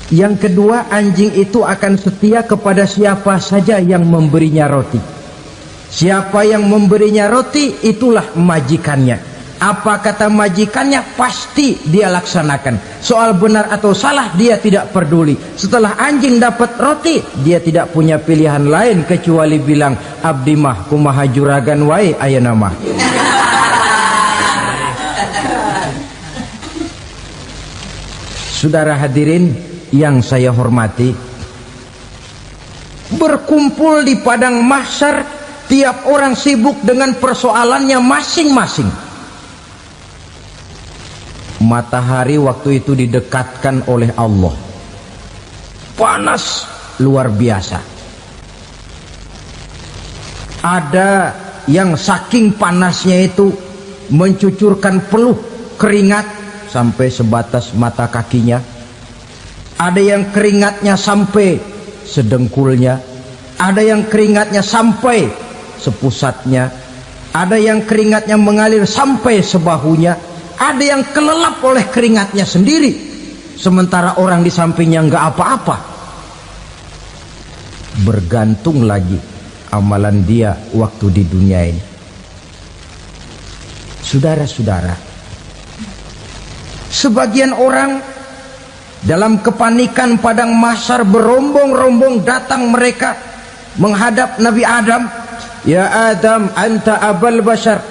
Yang kedua, anjing itu akan setia kepada siapa saja yang memberinya roti. Siapa yang memberinya roti, itulah majikannya. Apa kata majikannya pasti dia laksanakan. Soal benar atau salah dia tidak peduli. Setelah anjing dapat roti, dia tidak punya pilihan lain kecuali bilang, abdi mah kumaha juragan wae ayeuna mah. Saudara hadirin yang saya hormati, berkumpul di padang mahsyar, tiap orang sibuk dengan persoalannya masing-masing. Matahari waktu itu didekatkan oleh Allah, panas luar biasa. Ada yang saking panasnya itu mencucurkan peluh keringat sampai sebatas mata kakinya. Ada yang keringatnya sampai sedengkulnya, ada yang keringatnya sampai sepusatnya, ada yang keringatnya mengalir sampai sebahunya, ada yang kelelap oleh keringatnya sendiri, sementara orang di sampingnya nggak apa-apa. Bergantung lagi amalan dia waktu di dunia ini. Saudara-saudara, sebagian orang dalam kepanikan padang mahsyar berombong-rombong datang mereka menghadap Nabi Adam. Ya Adam, anta abal bashar.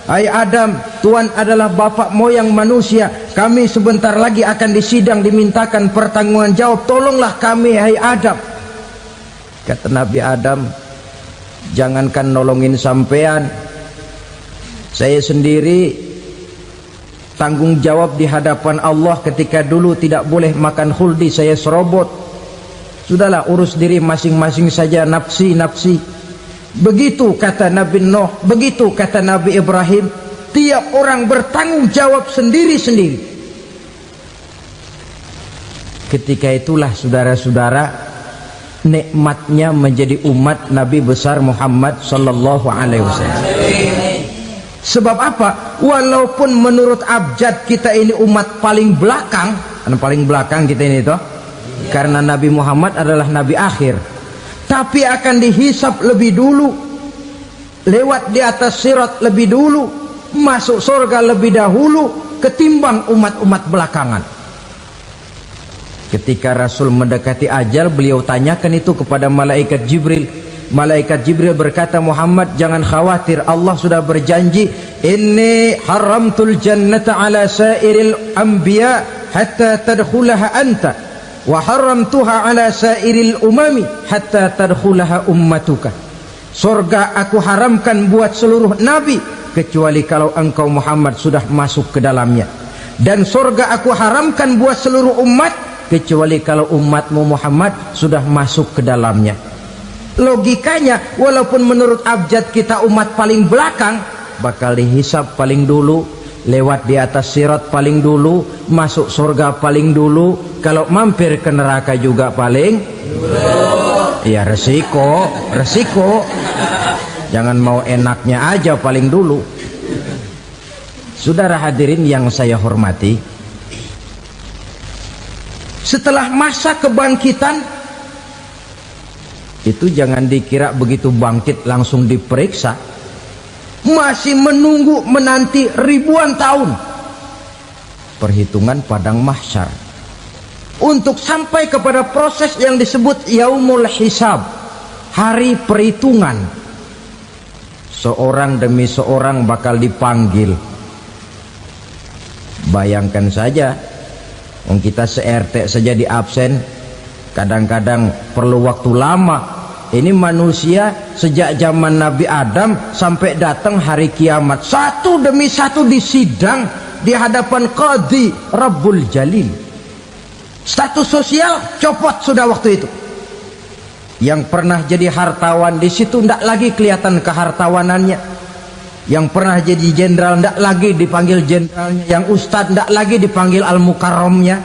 Hai Adam, Tuhan adalah bapak moyang manusia. Kami sebentar lagi akan disidang, dimintakan pertanggungan jawab. Tolonglah kami, hai Adam. Kata Nabi Adam, jangankan nolongin sampean, saya sendiri tanggung jawab di hadapan Allah ketika dulu tidak boleh makan khuldi, saya serobot. Sudahlah, urus diri masing-masing saja, nafsi. Begitu kata Nabi Nuh, begitu kata Nabi Ibrahim. Tiap orang bertanggung jawab sendiri-sendiri. Ketika itulah saudara-saudara, nikmatnya menjadi umat Nabi besar Muhammad sallallahu alaihi wasallam. Sebab apa? Walaupun menurut abjad kita ini umat paling belakang, paling belakang kita ini toh, karena Nabi Muhammad adalah Nabi akhir, tapi akan dihisap lebih dulu, lewat di atas sirat lebih dulu, masuk surga lebih dahulu ketimbang umat-umat belakangan. Ketika Rasul mendekati ajal, beliau tanyakan itu kepada malaikat Jibril. Malaikat Jibril berkata, Muhammad jangan khawatir, Allah sudah berjanji, inni haramtul jannata ala sairil anbiya hatta tadkhulaha anta wa haramtuha ala sairil umami hatta tadkhulaha ummatuka. Surga aku haramkan buat seluruh nabi kecuali kalau engkau Muhammad sudah masuk ke dalamnya, dan surga aku haramkan buat seluruh umat kecuali kalau umatmu Muhammad sudah masuk ke dalamnya. Logikanya, walaupun menurut abjad kita umat paling belakang, bakal dihisap paling dulu, lewat di atas sirat paling dulu, masuk surga paling dulu, kalau mampir ke neraka juga paling dulu. Ya resiko. Jangan mau enaknya aja paling dulu. Saudara hadirin yang saya hormati, setelah masa kebangkitan itu jangan dikira begitu bangkit langsung diperiksa, masih menunggu menanti ribuan tahun perhitungan padang mahsyar untuk sampai kepada proses yang disebut yaumul hisab, hari perhitungan. Seorang demi seorang bakal dipanggil. Bayangkan saja, kita se-RT saja di absen, kadang-kadang perlu waktu lama. Ini manusia sejak zaman Nabi Adam sampai datang hari kiamat, satu demi satu disidang di hadapan Qadhi Rabbul Jalil. Status sosial copot sudah waktu itu. Yang pernah jadi hartawan di situ tidak lagi kelihatan kehartawanannya. Yang pernah jadi jenderal tidak lagi dipanggil jenderalnya. Yang ustadz tidak lagi dipanggil al-mukarramnya.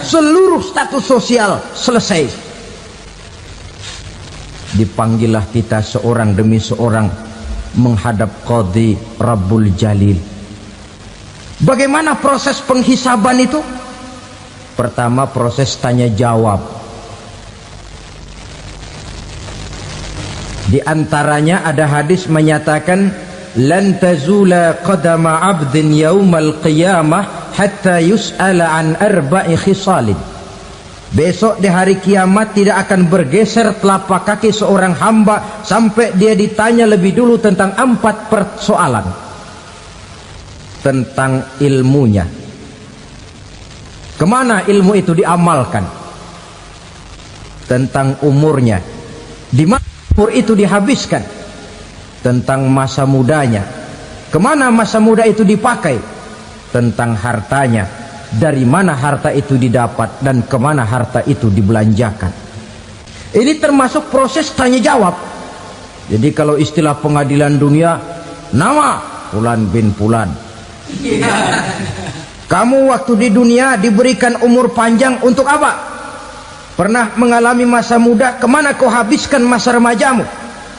Seluruh status sosial selesai. Dipanggillah kita seorang demi seorang menghadap Qadhi Rabbul Jalil. Bagaimana proses penghisaban itu? Pertama, proses tanya jawab. Di antaranya ada hadis menyatakan, lan tazula qadama 'abdin yaumal qiyamah hatta yus'ala an arba'i khisalin. Besok di hari kiamat tidak akan bergeser telapak kaki seorang hamba sampai dia ditanya lebih dulu tentang 4 persoalan. Tentang ilmunya, kemana ilmu itu diamalkan. Tentang umurnya, di mana umur itu dihabiskan. Tentang masa mudanya, Kemana masa muda itu dipakai? Tentang hartanya, dari mana harta itu didapat dan kemana harta itu dibelanjakan. Ini termasuk proses tanya jawab. Jadi kalau istilah pengadilan dunia, nama Fulan bin Fulan. Kamu waktu di dunia diberikan umur panjang untuk apa? Pernah mengalami masa muda, kemana kau habiskan masa remajamu?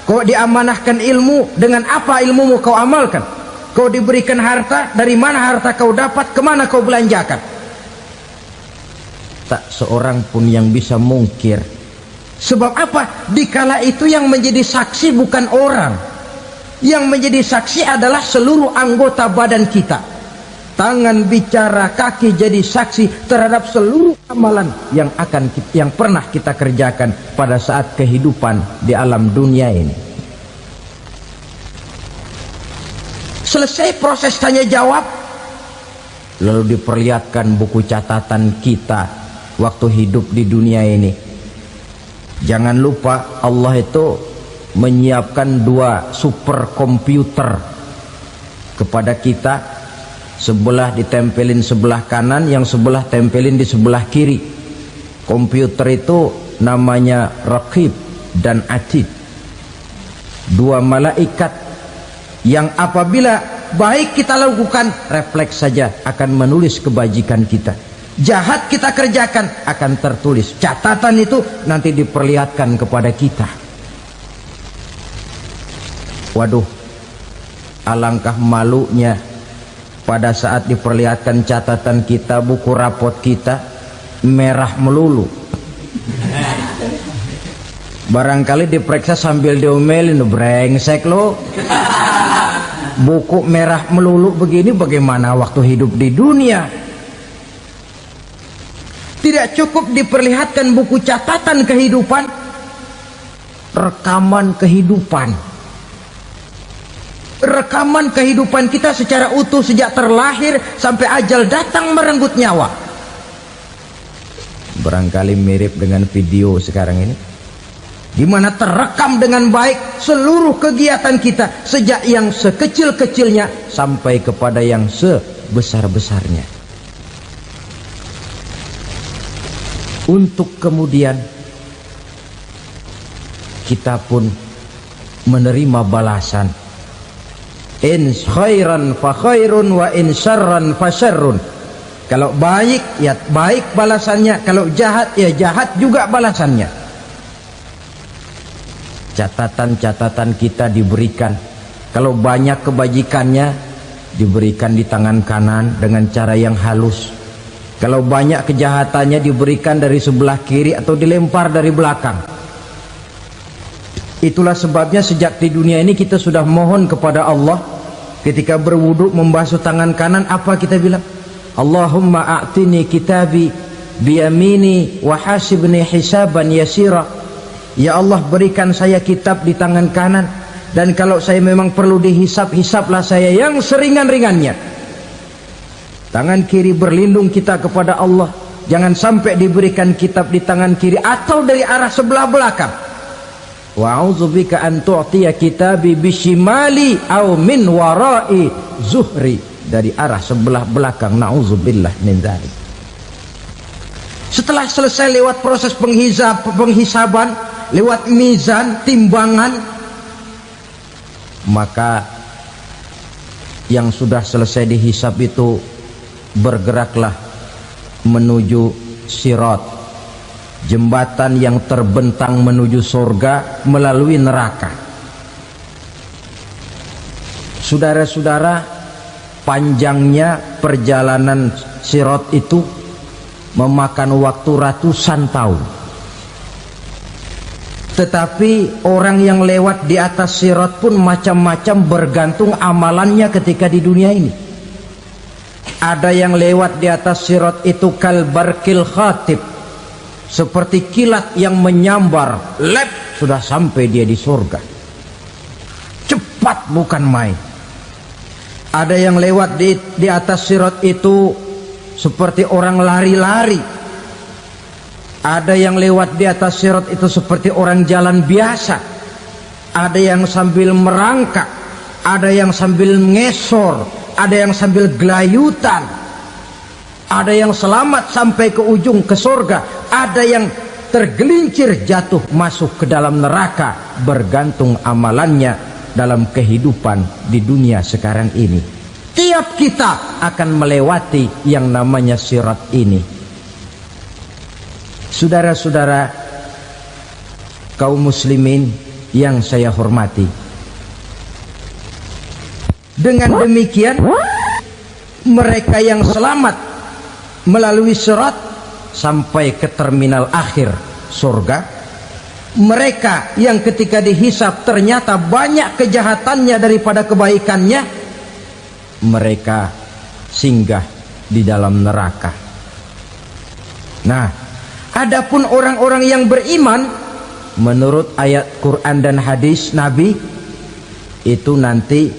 Kau diamanahkan ilmu, dengan apa ilmumu kau amalkan? Kau diberikan harta, dari mana harta kau dapat, kemana kau belanjakan? Tak seorang pun yang bisa mungkir. Sebab apa? Dikala itu yang menjadi saksi bukan orang. Yang menjadi saksi adalah seluruh anggota badan kita. Tangan bicara, kaki jadi saksi terhadap seluruh amalan yang pernah kita kerjakan pada saat kehidupan di alam dunia ini. Selesai proses tanya jawab, lalu diperlihatkan buku catatan kita waktu hidup di dunia ini. Jangan lupa Allah itu menyiapkan 2 superkomputer kepada kita. Sebelah ditempelin sebelah kanan, yang sebelah tempelin di sebelah kiri. Komputer itu namanya Raqib dan Atid. 2 malaikat yang apabila baik kita lakukan, refleks saja akan menulis kebajikan kita. Jahat kita kerjakan, akan tertulis. Catatan itu nanti diperlihatkan kepada kita. Waduh, alangkah malunya pada saat diperlihatkan catatan kita, buku rapot kita merah melulu. Barangkali diperiksa sambil diomelin, brengsek lo. Buku merah melulu begini, bagaimana waktu hidup di dunia? Tidak cukup diperlihatkan buku catatan kehidupan, rekaman kehidupan. Rekaman kehidupan kita secara utuh sejak terlahir sampai ajal datang merenggut nyawa. Barangkali mirip dengan video sekarang ini, di mana terekam dengan baik seluruh kegiatan kita, sejak yang sekecil-kecilnya sampai kepada yang sebesar-besarnya. Untuk kemudian kita pun menerima balasan. In khairan fa khairun wa in syarran fa syarrun. Kalau baik ya baik balasannya, kalau jahat ya jahat juga balasannya. Catatan-catatan kita diberikan. Kalau banyak kebajikannya diberikan di tangan kanan dengan cara yang halus. Kalau banyak kejahatannya diberikan dari sebelah kiri atau dilempar dari belakang. Itulah sebabnya sejak di dunia ini kita sudah mohon kepada Allah. Ketika berwudu membasuh tangan kanan, apa kita bilang? Allahumma a'tini kitabi biyamini wa hasibni hisaban yasira. Ya Allah, berikan saya kitab di tangan kanan, dan kalau saya memang perlu dihisap, hisaplah saya yang seringan-ringannya. Tangan kiri berlindung kita kepada Allah. Jangan sampai diberikan kitab di tangan kiri atau dari arah sebelah belakang. Wa a'udzubika an tu'tiya kitabi bishimali aw min wara'i zuhri, dari arah sebelah belakang. Na'udzubillah min dzalik. Setelah selesai lewat proses penghisaban, lewat mizan, timbangan, maka yang sudah selesai dihisab itu bergeraklah menuju sirat, jembatan yang terbentang menuju surga melalui neraka. Saudara-saudara, panjangnya perjalanan sirat itu memakan waktu ratusan tahun. Tetapi orang yang lewat di atas sirat pun macam-macam, bergantung amalannya ketika di dunia ini. Ada yang lewat di atas sirat itu kalbarkil khatib, seperti kilat yang menyambar, lep, sudah sampai dia di surga. Cepat bukan main. Ada yang lewat di atas sirat itu seperti orang lari-lari. Ada yang lewat di atas sirat itu seperti orang jalan biasa. Ada yang sambil merangkak. ada yang sambil ngesor, ada yang sambil gelayutan, ada yang selamat sampai ke ujung ke surga, ada yang tergelincir jatuh masuk ke dalam neraka, bergantung amalannya dalam kehidupan di dunia sekarang ini. Tiap kita akan melewati yang namanya sirat ini. Saudara-saudara kaum muslimin yang saya hormati, dengan demikian mereka yang selamat melalui sirat sampai ke terminal akhir surga, mereka yang ketika dihisab ternyata banyak kejahatannya daripada kebaikannya, mereka singgah di dalam neraka. Nah, adapun orang-orang yang beriman menurut ayat Quran dan hadis Nabi itu nanti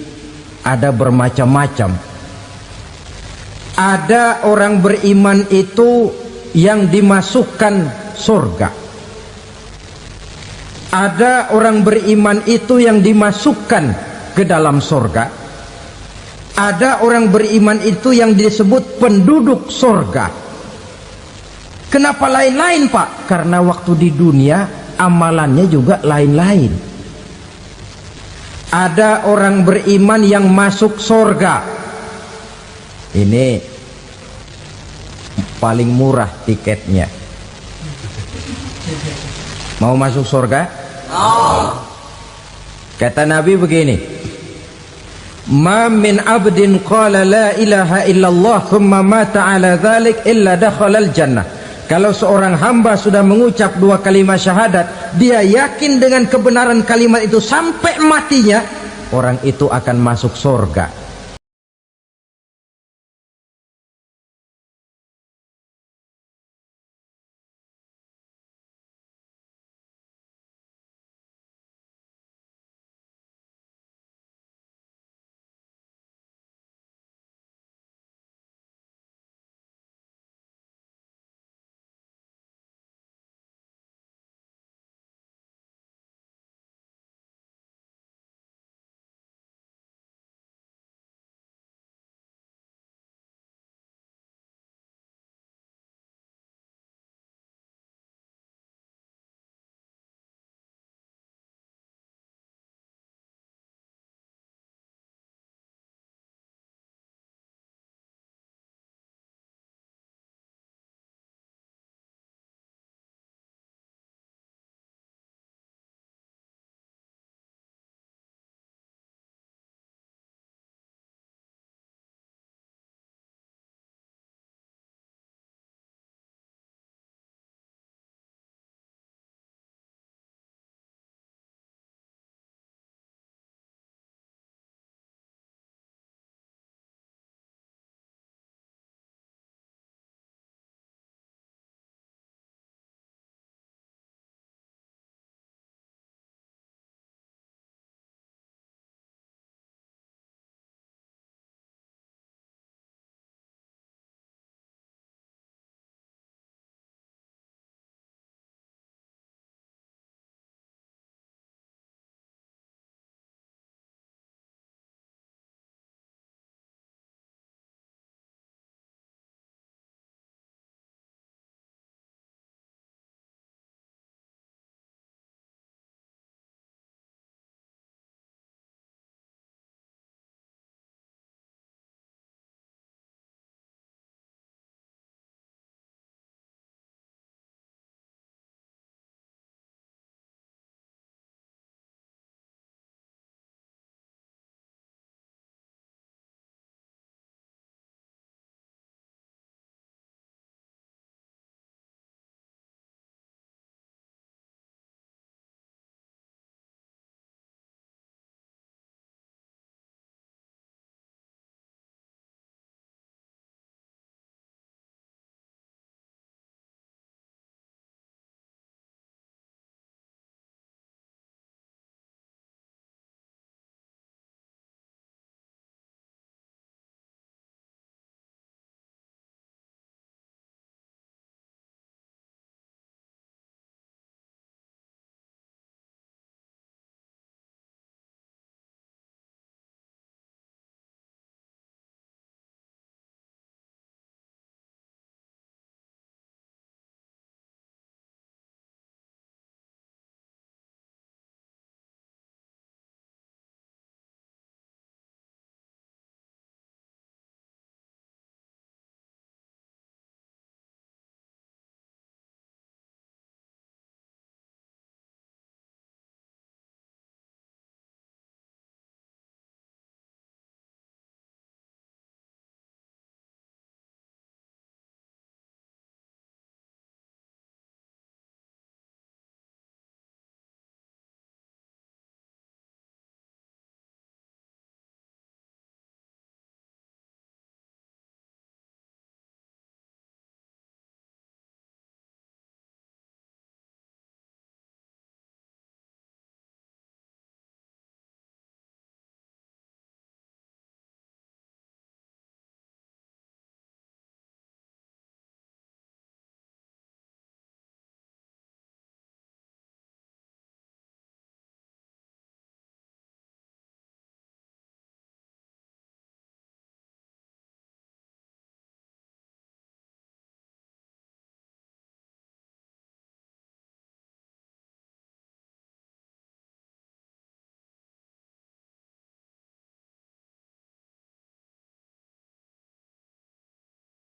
ada bermacam-macam. Ada orang beriman itu yang dimasukkan surga. Ada orang beriman itu yang dimasukkan ke dalam surga. Ada orang beriman itu yang disebut penduduk surga. Kenapa lain-lain, Pak? Karena waktu di dunia amalannya juga lain-lain. Ada orang beriman yang masuk surga. Ini paling murah tiketnya. Mau masuk surga? Kata Nabi begini, ma min abdin qala la ilaha illallah thumma mata ala dhalik illa dakhalal jannah. Kalau seorang hamba sudah mengucap dua kalimat syahadat, dia yakin dengan kebenaran kalimat itu sampai matinya, orang itu akan masuk surga.